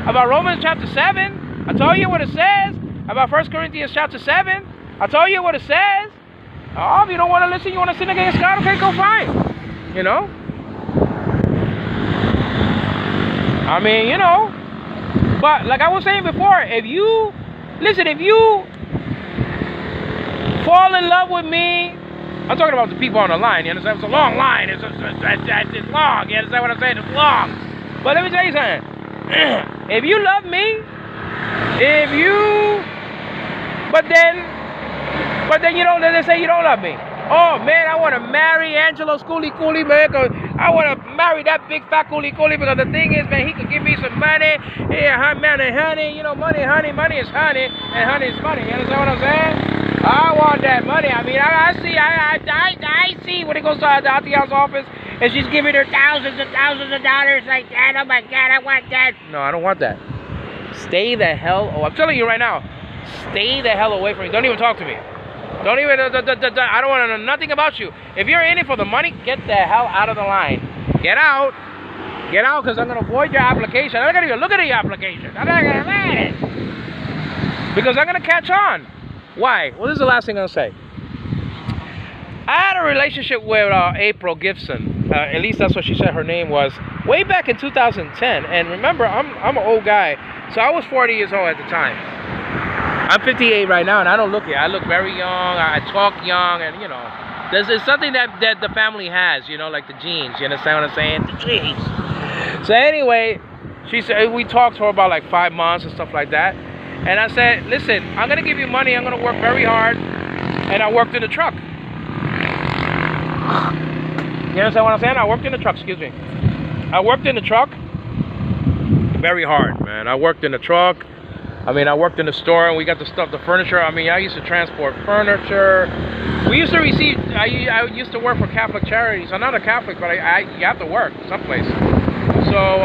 about Romans chapter 7. I told you what it says about 1 Corinthians chapter 7. I told you what it says. Oh, if you don't want to listen, you want to sin against God, okay, go fine. You know? I mean, you know. But like I was saying before, if you fall in love with me, I'm talking about the people on the line, you understand? It's a long line. It's long. You understand what I'm saying? It's long. But let me tell you something. If you love me, but then you don't, they say you don't love me. Oh man, I want to marry Angelo'S coolie, man. Cause I want to marry that big fat coolie because the thing is, man, he could give me some money. Yeah, man, and honey, you know, money is honey, and honey is money. You understand what I'm saying? I want that money. I mean, I see when it goes to Atiyah's office and she's giving her thousands and thousands of dollars like that. Oh my God, I want that. No, I don't want that. Stay the hell. Oh, I'm telling you right now. Stay the hell away from me. Don't even talk to me. Don't even. I don't want to know nothing about you. If you're in it for the money, get the hell out of the line. Get out. Get out, because I'm gonna void your application. I'm not gonna even look at your application. I'm not gonna read it because I'm gonna catch on. Why? Well, this is the last thing I'm gonna say. I had a relationship with April Gibson. At least that's what she said her name was. Way back in 2010. And remember, I'm an old guy, so I was 40 years old at the time. I'm 58 right now, and I don't look it. I look very young. I talk young, and you know, there's something that the family has. You know, like the genes. You understand what I'm saying? The genes. So anyway, She said, we talked for about like 5 months and stuff like that. And I said, listen, I'm going to give you money. I'm going to work very hard. And I worked in the truck. You understand what I'm saying? I worked in the truck, excuse me. I worked in the truck very hard, man. I worked in the truck. I mean, I worked in the store and we got the stuff, the furniture. I mean, I used to transport furniture. We used to receive, I used to work for Catholic charities. I'm not a Catholic, but you have to work someplace. So,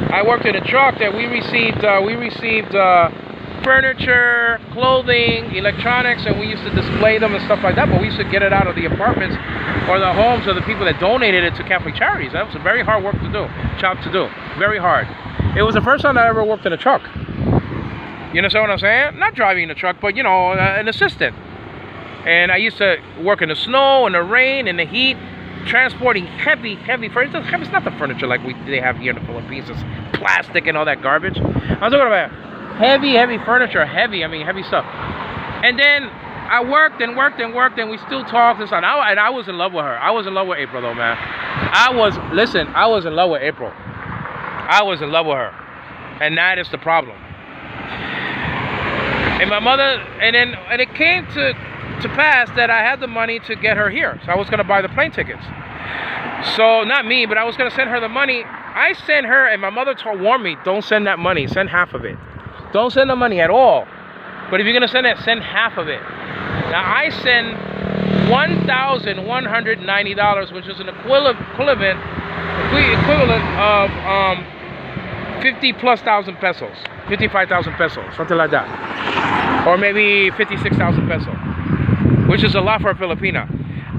I worked in a truck that we received furniture, clothing, electronics, and we used to display them and stuff like that, but we used to get it out of the apartments or the homes of the people that donated it to Catholic charities. That was a very hard job to do, very hard. It was the first time I ever worked in a truck. You understand what I'm saying? Not driving the truck, but, you know, an assistant. And I used to work in the snow, in the rain, in the heat, transporting heavy furniture. It's not the furniture like they have here in the Philippines. It's plastic and all that garbage. I'm talking about heavy furniture, heavy stuff. And then I worked and we still talked and stuff. And I was in love with her. I was in love with April though, man. I was in love with April. I was in love with her. And that is the problem. And my mother, and it came to pass that I had the money to get her here. So I was gonna buy the plane tickets. So not me, but I was gonna send her the money. I sent her, and my mother warned me, don't send that money, send half of it. Don't send the money at all. But if you're gonna send it, send half of it. Now I send $1,190, which is an equivalent of 50,000+ pesos, 55,000 pesos, something like that, or maybe 56,000 pesos, which is a lot for a Filipina.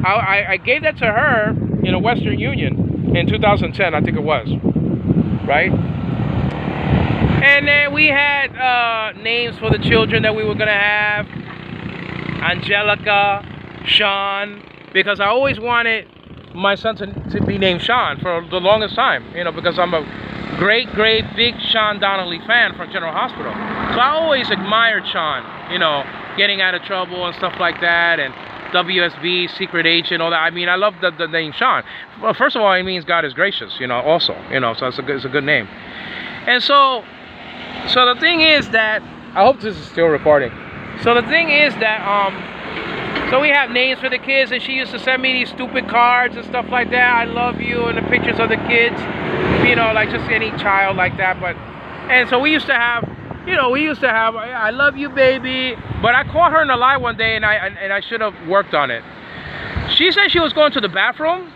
I gave that to her in a Western Union in 2010, I think it was, right? And then we had names for the children that we were gonna have. Angelica, Sean, because I always wanted my son to be named Sean for the longest time, you know, because I'm a great big Sean Donnelly fan from General Hospital. So I always admired Sean, you know, getting out of trouble and stuff like that, and WSB, secret agent, all that. I mean, I love the name Sean. Well, first of all, it means God is gracious, you know, also, you know, so it's a good name. And so the thing is that, I hope this is still recording. So the thing is that, so we have names for the kids, and she used to send me these stupid cards and stuff like that. I love you, and the pictures of the kids, you know, like just any child like that. But, and so we used to have, you know, I love you, baby. But I caught her in a lie one day, and I should have worked on it. She said she was going to the bathroom,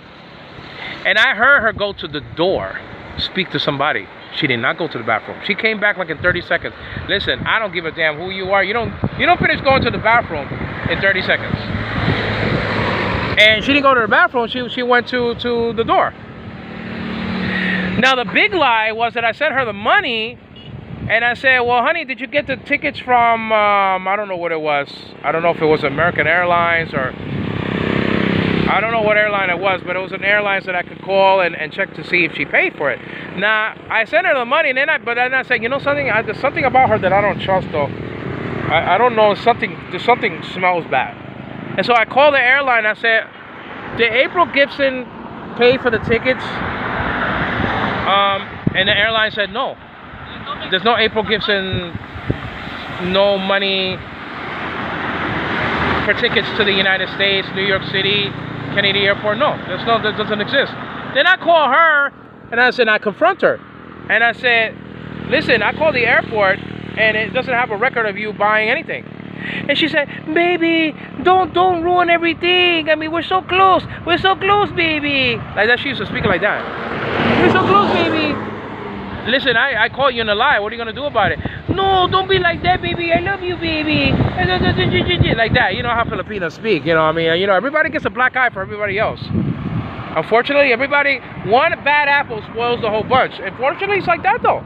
and I heard her go to the door, speak to somebody. She did not go to the bathroom. She came back like in 30 seconds. Listen, I don't give a damn who you are. You don't finish going to the bathroom in 30 seconds. And she didn't go to the bathroom. She went to the door. Now the big lie was that I sent her the money, and I said, well, honey, did you get the tickets from, I don't know what it was. I don't know if it was American Airlines or, I don't know what airline it was, but it was an airline that I could call and check to see if she paid for it. Now, I sent her the money, and then I said, you know something, there's something about her that I don't trust, though. I don't know, something smells bad. And so I called the airline. I said, did April Gibson pay for the tickets? And the airline said no. There's no April Gibson, no money for tickets to the United States, New York City, Kennedy Airport. No, that doesn't exist. Then I call her, and I confront her, and I said, listen, I called the airport, and it doesn't have a record of you buying anything. And she said, baby, don't ruin everything. I mean, we're so close, baby. Like that, she used to speak like that. We're so close, baby. Listen, I caught you in a lie. What are you gonna do about it? No, don't be like that, baby. I love you, baby. Like that. You know how Filipinos speak. You know, I mean, you know, everybody gets a black eye for everybody else. Unfortunately, one bad apple spoils the whole bunch. Unfortunately, it's like that, though.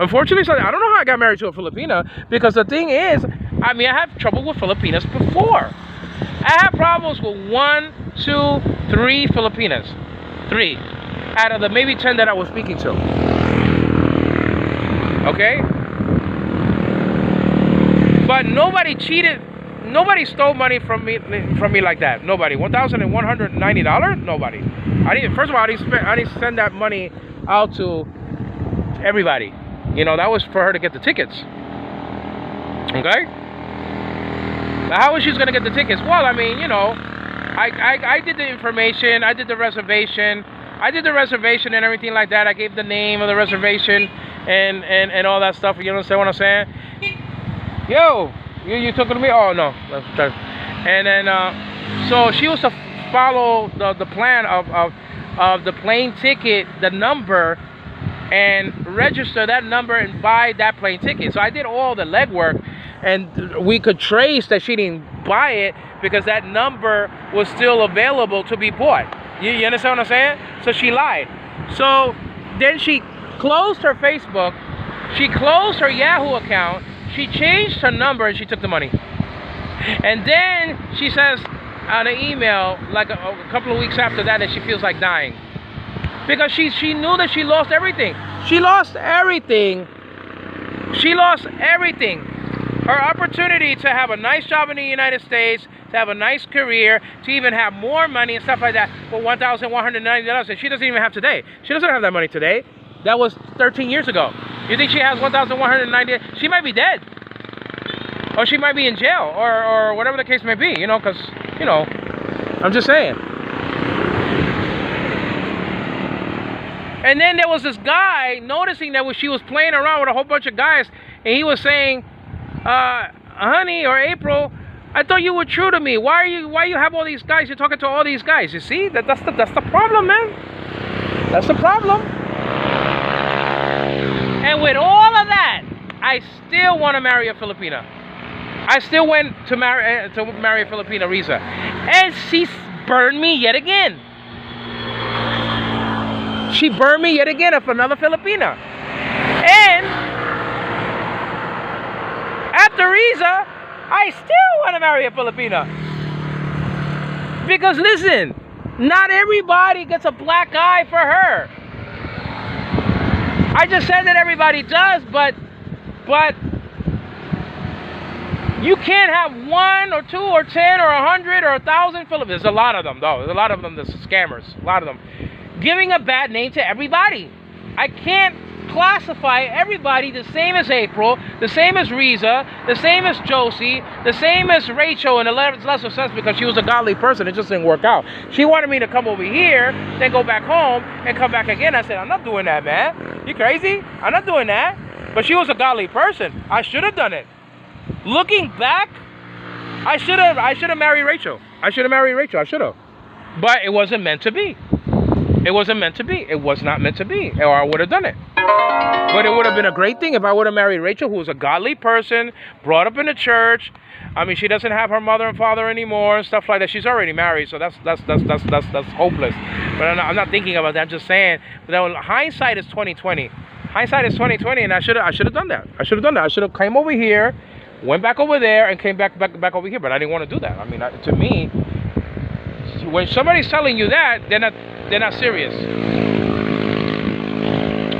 Unfortunately, it's like, I don't know how I got married to a Filipina, because the thing is, I mean, I have trouble with Filipinas before. I have problems with 1, 2, 3 Filipinas. 3 out of the maybe 10 that I was speaking to. Okay? But nobody cheated. Nobody stole money from me like that. Nobody. $1,190? Nobody. First of all, I didn't send that money out to everybody. You know, that was for her to get the tickets. Okay? Now, how was she gonna get the tickets? Well, I mean, you know, I did the information, I did the reservation, and everything like that. I gave the name of the reservation and all that stuff. You understand what I'm saying? Yo, you talking to me? Oh no. And then so she was to follow the plan of the plane ticket, the number, and register that number and buy that plane ticket. So I did all the legwork, and we could trace that she didn't buy it because that number was still available to be bought. You understand what I'm saying? So she lied. So then she closed her Facebook, she closed her Yahoo account, she changed her number, and she took the money. And then she says on an email, like a couple of weeks after that she feels like dying. Because she knew that she lost everything. She lost everything. She lost everything. Her opportunity to have a nice job in the United States, to have a nice career, to even have more money and stuff like that for $1,190 that she doesn't even have today. She doesn't have that money today. That was 13 years ago. You think she has $1,190? She might be dead. Or she might be in jail, or whatever the case may be, you know, because, you know, I'm just saying. And then there was this guy noticing that she was playing around with a whole bunch of guys, and he was saying, honey or April, I thought you were true to me. Why you have all these guys? You're talking to all these guys. You see, that's the problem, man. That's the problem. And with all of that, I still want to marry a Filipina. I still went to marry a Filipina, RIZA, and she burned me yet again. She burned me yet again for another Filipina. And after RIZA, I still want to marry a Filipina. Because listen, not everybody gets a black eye for her. I just said that everybody does, but you can't have 1 or 2 or 10 or 100 or 1,000 Filipinos. There's a lot of them, though. There's a lot of them, the scammers. A lot of them. Giving a bad name to everybody. I can't classify everybody the same as April, the same as RIZA, the same as Josie, the same as Rachel in a lesser sense because she was a godly person. It just didn't work out. She wanted me to come over here, then go back home, and come back again. I said, I'm not doing that, man. You crazy? I'm not doing that. But she was a godly person. I should have done it. Looking back, I should have married Rachel. I should have. But it wasn't meant to be. It wasn't meant to be. It was not meant to be, or I would have done it. But it would have been a great thing if I would have married Rachel, who was a godly person, brought up in the church. I mean, she doesn't have her mother and father anymore and stuff like that. She's already married, so that's hopeless. But I'm not thinking about that. I'm just saying. But hindsight is 20/20. Hindsight is 20/20, and I should have done that. I should have came over here, went back over there, and came back over here. But I didn't want to do that. I mean, to me, when somebody's telling you that, they're not serious.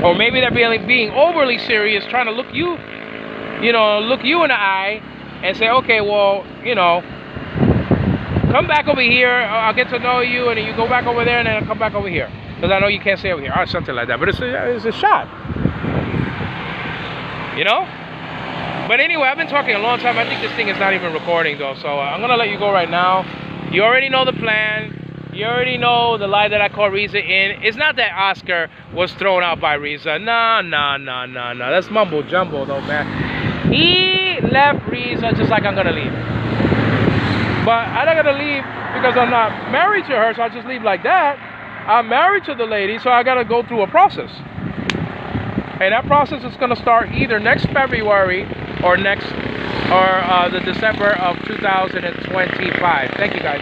Or maybe they're being overly serious, trying to look you in the eye and say, okay, well, you know, come back over here, I'll get to know you, and then you go back over there, and then I'll come back over here. Because I know you can't stay over here, or something like that. But it's a shot. You know? But anyway, I've been talking a long time. I think this thing is not even recording, though. So I'm going to let you go right now. You already know the plan. You already know the lie that I caught RIZA in. It's not that Oscar was thrown out by RIZA. No. That's mumbo jumbo, though, man. He left RIZA just like I'm going to leave. But I'm not going to leave because I'm not married to her, so I just leave like that. I'm married to the lady, so I got to go through a process. And that process is going to start either next February or the December of 2025. Thank you, guys.